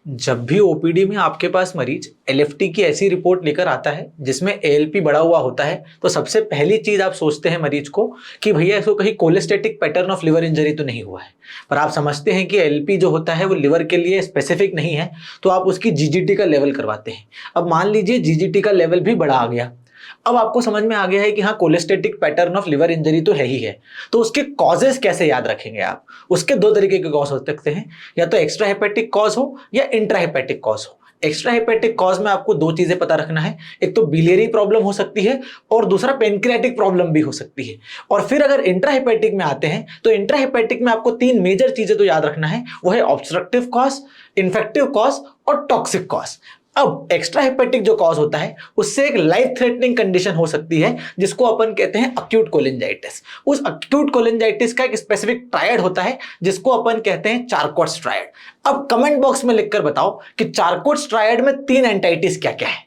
जब भी ओपीडी में आपके पास मरीज एलएफटी की ऐसी रिपोर्ट लेकर आता है जिसमें एएलपी बढ़ा हुआ होता है, तो सबसे पहली चीज आप सोचते हैं मरीज को कि भैया इसको कहीं कोलेस्टेटिक पैटर्न ऑफ लिवर इंजरी तो नहीं हुआ है। पर आप समझते हैं कि एलपी जो होता है वो लिवर के लिए स्पेसिफिक नहीं है, तो आप उसकी जीजीटी का लेवल करवाते हैं। अब मान लीजिए जीजीटी का लेवल भी बढ़ा आ गया। अब आपको समझ में आ गया है कि हाँ, कोलेस्टेटिक पैटर्न ऑफ लिवर इंजरी तो है ही है। तो उसके कॉजेस कैसे याद रखेंगे आप? उसके दो तरीके के कॉज हो सकते हैं, या तो एक्स्ट्रा हेपेटिक कॉज हो या इंट्रा हेपेटिक कॉज हो। एक्स्ट्रा हेपेटिक कॉज में आपको दो चीजें पता रखना है, एक तो बिलियरी प्रॉब्लम हो सकती है और दूसरा पेनक्रियाटिक प्रॉब्लम भी हो सकती है। और फिर अगर इंट्रा हेपेटिक में आते हैं तो इंट्रा हेपेटिक में आपको तीन मेजर चीजें तो याद रखना है, वो है ऑब्स्ट्रक्टिव कॉज, इन्फेक्टिव कॉज और टॉक्सिक कॉज। अब एक्स्ट्रा हेपेटिक जो कॉज होता है उससे एक लाइफ थ्रेटनिंग कंडीशन हो सकती है जिसको अपन कहते हैं अक्यूट कोलिंजाइटिस। उस अक्यूट कोलिंजाइटिस का एक स्पेसिफिक ट्रायड होता है जिसको अपन कहते हैं चारकोट्स ट्रायड। अब कमेंट बॉक्स में लिखकर बताओ कि चारकोट्स ट्रायड में तीन एंटाइटिस क्या क्या है।